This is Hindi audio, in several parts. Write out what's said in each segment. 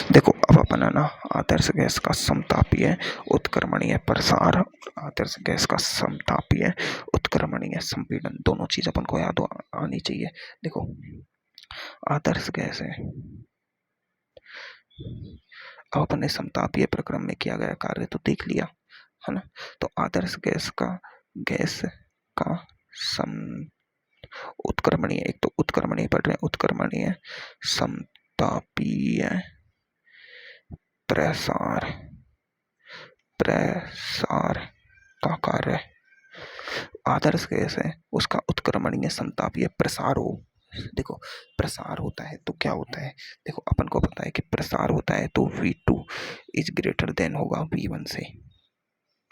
देखो अब अपन है ना आदर्श गैस का समतापीय उत्क्रमणीय प्रसार, आदर्श गैस का समतापीय उत्क्रमणीय संपीड़न, दोनों चीज अपन को याद आनी चाहिए। देखो आदर्श गैस है, अब अपन ने समतापीय प्रक्रम में किया गया कार्य तो देख लिया है ना। तो आदर्श गैस का सम उत्क्रमणीय, एक तो उत्क्रमणीय पढ़ रहे हैं, उत्क्रमणीय समतापीय प्रसार का कार्य, आदर्श गैस है उसका उत्क्रमणीय समतापीय प्रसार हो। देखो प्रसार होता है तो क्या होता है, देखो अपन को पता है कि प्रसार होता है तो V2 इज ग्रेटर देन होगा V1 से,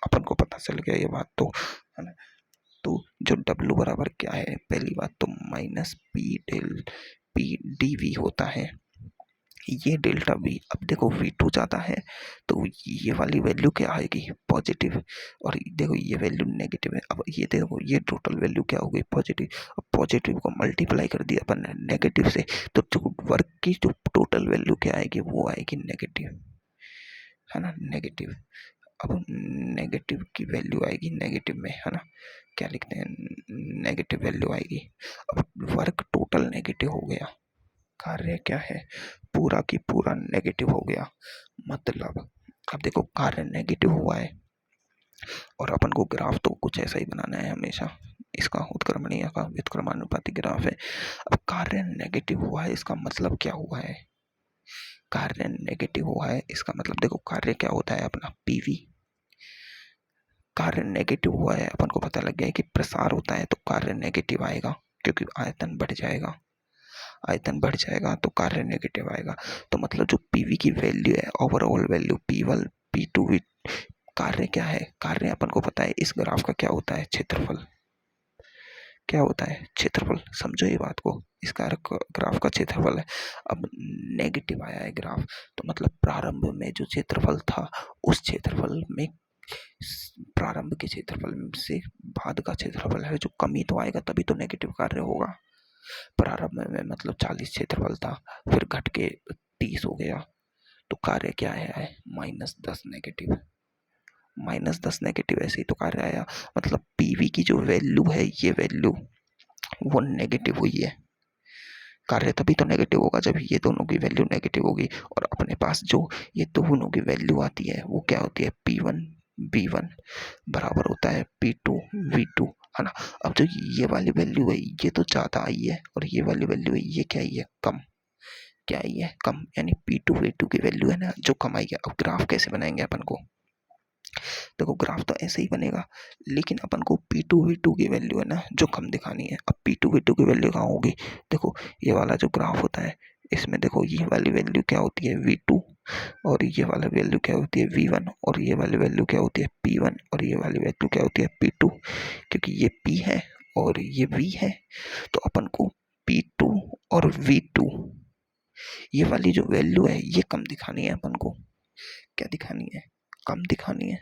अपन को पता चल गया ये बात तो है ना। तो जो W बराबर क्या है, पहली बात तो माइनस P dV होता है, ये डेल्टा V। अब देखो V2 जाता है तो ये वाली वैल्यू क्या आएगी, पॉजिटिव, और देखो ये वैल्यू नेगेटिव है। अब ये देखो ये टोटल वैल्यू क्या हो गई, पॉजिटिव। अब पॉजिटिव को मल्टीप्लाई कर दिया अपन नेगेटिव से, तो जो वर्क की जो टोटल वैल्यू क्या आएगी, वो आएगी नेगेटिव, है ना, नेगेटिव। अब नेगेटिव की वैल्यू आएगी नेगेटिव में, है ना, क्या लिखते हैं, नेगेटिव वैल्यू आएगी। अब वर्क टोटल नेगेटिव हो गया, कार्य क्या है, पूरा की पूरा नेगेटिव हो गया। मतलब अब देखो कार्य नेगेटिव हुआ है और अपन को ग्राफ तो कुछ ऐसा ही बनाना है हमेशा, इसका उत्क्रमणीय का व्युत्क्रमानुपाती ग्राफ है। अब कार्य नेगेटिव हुआ है, इसका मतलब क्या हुआ है, कार्य नेगेटिव हुआ है इसका मतलब देखो कार्य क्या होता है अपना PV, कार्य नेगेटिव हुआ है, अपन को पता लग गया है कि प्रसार होता है तो कार्य नेगेटिव आएगा, क्योंकि आयतन बढ़ जाएगा, आयतन बढ़ जाएगा तो कार्य नेगेटिव आएगा। तो मतलब जो PV की वैल्यू है, ओवरऑल वैल्यू P1 P2, कार्य क्या है, कार्य अपन को पता है इस ग्राफ का क्या होता है, क्षेत्रफल, क्या होता है क्षेत्रफल, समझो ये बात को, इस ग्राफ का क्षेत्रफल है। अब नेगेटिव आया है ग्राफ, तो मतलब प्रारंभ में जो क्षेत्रफल था उस क्षेत्रफल में, प्रारंभ के क्षेत्रफल से बाद का क्षेत्रफल है जो कमी तो आएगा, तभी तो नेगेटिव कार्य होगा। प्रारंभ में मतलब 40 क्षेत्रफल था, फिर घट के 30 हो गया, तो कार्य क्या है, -10 नेगेटिव, -10 नेगेटिव, ऐसे ही तो कार्य आया। मतलब PV की जो वैल्यू है, ये वैल्यू वो नेगेटिव हुई है, कार्य तभी तो नेगेटिव होगा जब ये दोनों की वैल्यू नेगेटिव होगी। और अपने पास जो ये दोनों की वैल्यू आती है वो क्या होती है, P1 V1 बराबर होता है P2 V2, है ना। अब जो ये वाली वैल्यू है ये तो ज़्यादा आई है, और ये वाली वैल्यू है ये क्या आई है, कम, क्या आई है, कम, यानी P2 V2 की वैल्यू है ना जो कम आई है। अब ग्राफ कैसे बनाएंगे अपन को, देखो ग्राफ तो ऐसे ही बनेगा, लेकिन अपन को P2 V2 की वैल्यू है ना जो कम दिखानी है। अब P2 V2 की वैल्यू कहाँ होगी, देखो ये वाला जो ग्राफ होता है इसमें देखो ये वाली वैल्यू क्या होती है V2, और ये वाला वैल्यू क्या होती है V1, और ये वाली वैल्यू क्या होती है P1, और ये वाली वैल्यू क्या होती है P2। क्योंकि ये P है और ये V है, तो अपन को P2 और V2 ये वाली जो वैल्यू है ये कम दिखानी है अपन को, क्या दिखानी है, कम दिखानी है।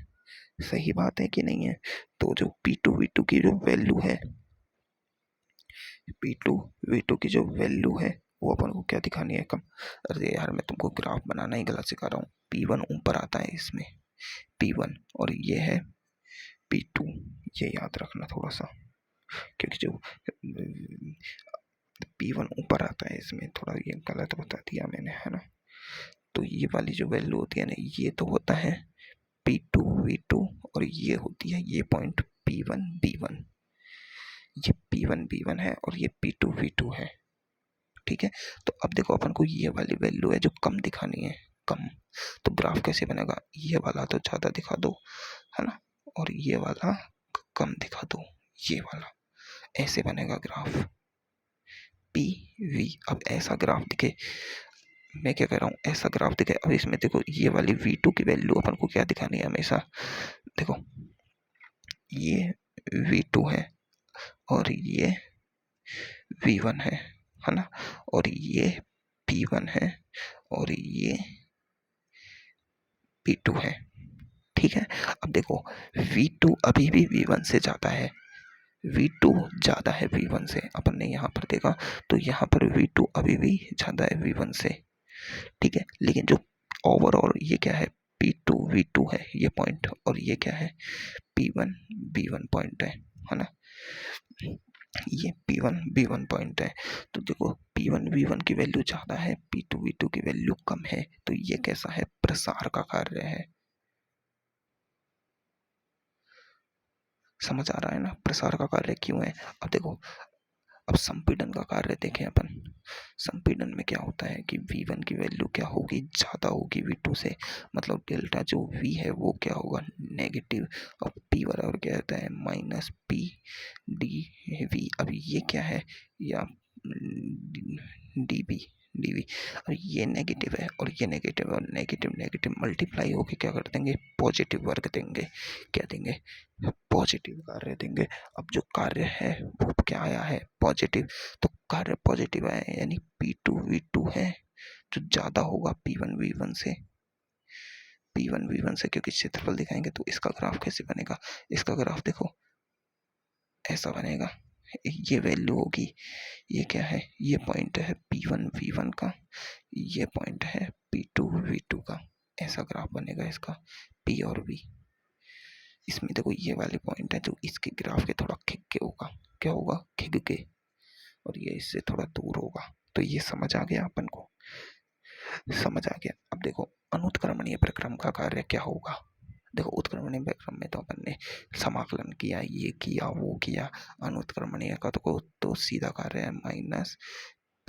सही बात है कि नहीं है। तो जो P2 V2 की जो वैल्यू है, P2 V2 की जो वैल्यू है वो अपन को क्या दिखानी है, कम। अरे यार मैं तुमको ग्राफ बनाना ही गलत सिखा रहा हूँ, P1 ऊपर आता है इसमें, P1 और ये है P2, ये याद रखना थोड़ा सा, क्योंकि जो P1 ऊपर आता है इसमें, थोड़ा ये गलत बता दिया मैंने, है ना। तो ये वाली जो वैल्यू होती है ना, ये तो होता है P2 V2, और ये होती है ये पॉइंट P1 B1, ये P1 B1 है और ये P2 V2 है, ठीक है। तो अब देखो अपन को ये वाली वैल्यू है जो कम दिखानी है, कम। तो ग्राफ कैसे बनेगा, ये वाला तो ज़्यादा दिखा दो, है ना, और ये वाला कम दिखा दो, ये वाला, ऐसे बनेगा ग्राफ PV। अब ऐसा ग्राफ दिखे, मैं क्या कह रहा हूँ, ऐसा ग्राफ दिखे। अब इसमें देखो ये वाली V2 की वैल्यू अपन को क्या दिखानी है हमेशा, देखो ये V2 है और ये V1 है ना, और ये P1 है और ये P2 है, ठीक है। अब देखो V2 अभी भी V1 से ज़्यादा है, V2 ज़्यादा है V1 से, अपन ने यहाँ पर देखा तो यहाँ पर V2 अभी भी ज़्यादा है V1 से, ठीक है। लेकिन जो ओवरऑल ये क्या है, P2 V2 है ये पॉइंट, और ये क्या है, P1 B1 पॉइंट है ना, ये P1 B1 पॉइंट है। तो देखो P1 V1 की वैल्यू ज़्यादा है, P2 V2 की वैल्यू कम है, तो ये कैसा है, प्रसार का कार्य है। समझ आ रहा है ना, प्रसार का कार्य क्यों है। अब देखो, अब संपीड़न का कार्य देखें अपन। संपीड़न में क्या होता है कि V1 की वैल्यू क्या होगी, ज़्यादा होगी V2 से, मतलब डेल्टा जो V है वो क्या होगा, नेगेटिव, और P बराबर क्या होता है, माइनस P/dV। अब ये क्या है, या dB dV। और ये नेगेटिव है और ये नेगेटिव है, और नेगेटिव नेगेटिव मल्टीप्लाई होके क्या कर देंगे, पॉजिटिव वर्ग देंगे, क्या देंगे, पॉजिटिव कार्य देंगे। अब जो कार्य है वो क्या आया है, पॉजिटिव, तो कार्य पॉजिटिव आया है, यानी P2 V2 है जो ज़्यादा होगा P1 V1 से, P1 V1 से, क्योंकि क्षेत्रफल दिखाएंगे। तो इसका ग्राफ कैसे बनेगा, इसका ग्राफ देखो ऐसा बनेगा, ये वैल्यू होगी, ये क्या है, ये पॉइंट है P1 V1 का, ये पॉइंट है P2 V2 का, ऐसा ग्राफ बनेगा इसका P और V। इसमें देखो ये वाले पॉइंट है जो इसके ग्राफ के थोड़ा खिग के होगा, क्या होगा, खिग के, और ये इससे थोड़ा दूर होगा। तो ये समझ आ गया अपन को, समझ आ गया। अब देखो अनुत्क्रमणीय प्रक्रम का कार्य क्या होगा। देखो उत्क्रमणीय प्रक्रम में तो अपन ने समाकलन किया, ये किया वो किया। अनुत्क्रमणीय का तो सीधा कार्य है माइनस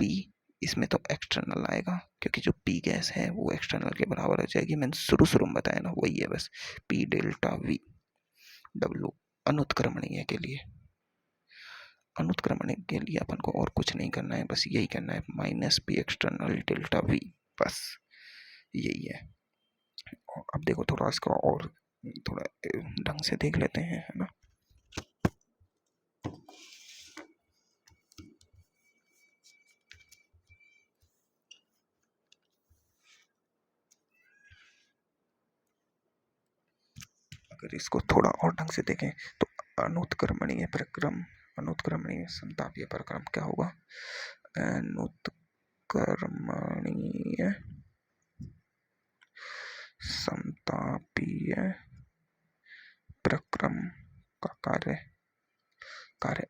P, इसमें तो एक्सटर्नल आएगा क्योंकि जो P गैस है वो एक्सटर्नल के बराबर हो जाएगी, मैंने शुरू में बताया ना, वही है बस, P डेल्टा V W। अनुत्क्रमणीय के लिए, अनुत्क्रमणीय के लिए अपन को और कुछ नहीं करना है, बस यही करना है, minus P external delta V, बस यही है। अब देखो थोड़ा इसका और थोड़ा ढंग से देख लेते हैं, है ना। अगर इसको थोड़ा और ढंग से देखें तो अनुत्क्रमणीय प्रक्रम, अनुत्क्रमणीय समतापीय प्रक्रम क्या होगा, अनुत्क्रमणीय समतापीय प्रक्रम का कार्य,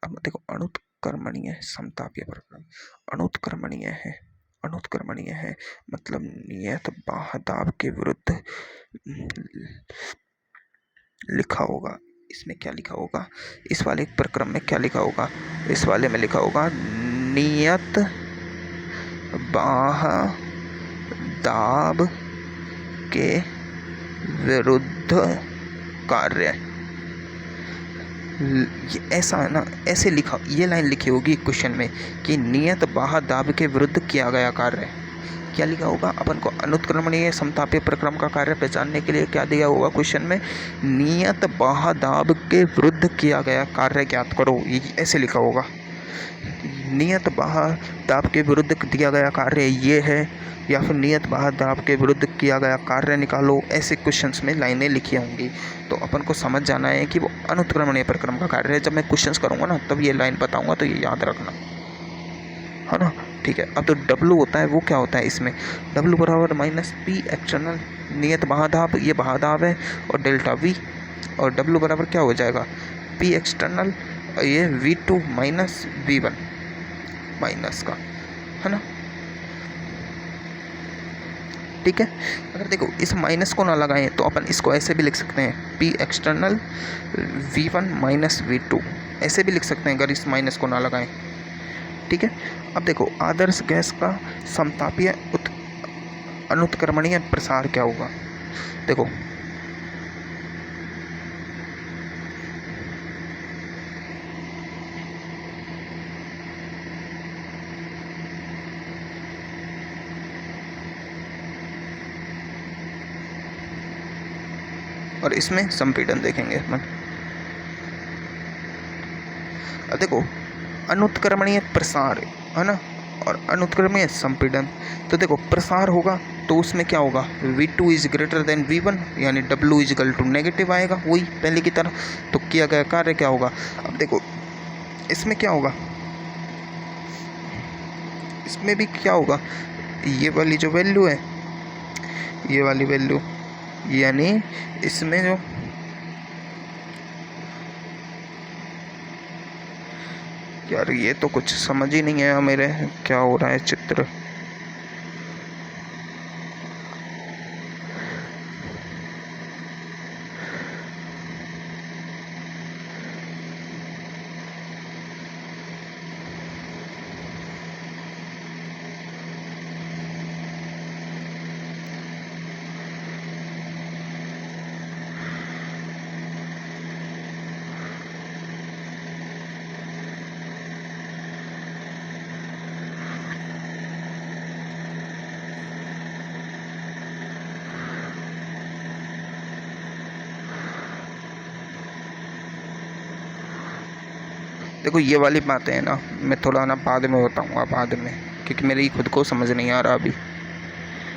अब देखो अनुत्क्रमणीय समतापीय प्रक्रम, अनुत्क्रमणीय है, अनुत्क्रमणीय है मतलब नियत बाह्य दाब के विरुद्ध लिखा होगा। इसमें क्या लिखा होगा, इस वाले प्रक्रम में क्या लिखा होगा, इस वाले में लिखा होगा नियत बाह्य दाब के विरुद्ध कार्य, ये ऐसा है ना, ऐसे लिखा, ये लाइन लिखी होगी क्वेश्चन में कि नियत बाह्य दाब के विरुद्ध किया गया कार्य, क्या लिखा होगा, अपन को अनुत्क्रमणीय समतापीय प्रक्रम का कार्य पहचानने के लिए क्या दिया होगा क्वेश्चन में, नियत बाह्य दाब के विरुद्ध किया गया कार्य ज्ञात करो, ये ऐसे लिखा होगा। नियत बाह्य दाब के विरुद्ध दिया गया कार्य ये है, या फिर नियत बाह्य दाब के विरुद्ध किया गया कार्य निकालो, ऐसे क्वेश्चंस में लाइनें लिखी होंगी। तो अपन को समझ जाना है कि वो अनुत्क्रमणीय प्रक्रम का कार्य है। जब मैं क्वेश्चंस करूँगा ना तब ये लाइन बताऊँगा, तो ये याद रखना, है ना। ठीक है, अब तो W होता है वो क्या होता है इसमें, W बराबर माइनस P एक्सटर्नल, नियत बाह्य दाब, ये बाह्य दाब है, और डेल्टा V, और W बराबर क्या हो जाएगा, P एक्सटर्नल, ये V2 माइनस V1 माइनस का, है ना। ठीक है, अगर देखो इस माइनस को ना लगाएं तो अपन इसको ऐसे भी लिख सकते हैं, P external V1 minus V2, ऐसे भी लिख सकते हैं अगर इस माइनस को ना लगाएं। ठीक है, अब देखो आदर्श गैस का समतापीय अनुत्क्रमणीय प्रसार क्या होगा, देखो और इसमें संपीड़न देखेंगे अपन। देखो अनुत्क्रमणीय प्रसार है ना, और अनुत्क्रमणीय संपीड़न, तो देखो प्रसार होगा तो उसमें क्या होगा, V2 is greater than V1, यानी W is equal to negative आएगा, वही पहले की तरह। तो किया गया कार्य क्या होगा, अब देखो इसमें क्या होगा, इसमें भी क्या होगा, ये वाली जो वैल्यू है ये वाली वैल्यू, यानी इसमें जो यार ये तो कुछ समझ ही नहीं आया मेरे, क्या हो रहा है चित्र। देखो ये वाली बातें हैं ना, मैं थोड़ा ना बाद में बताऊंगा बाद में, क्योंकि मेरी खुद को समझ नहीं आ रहा अभी।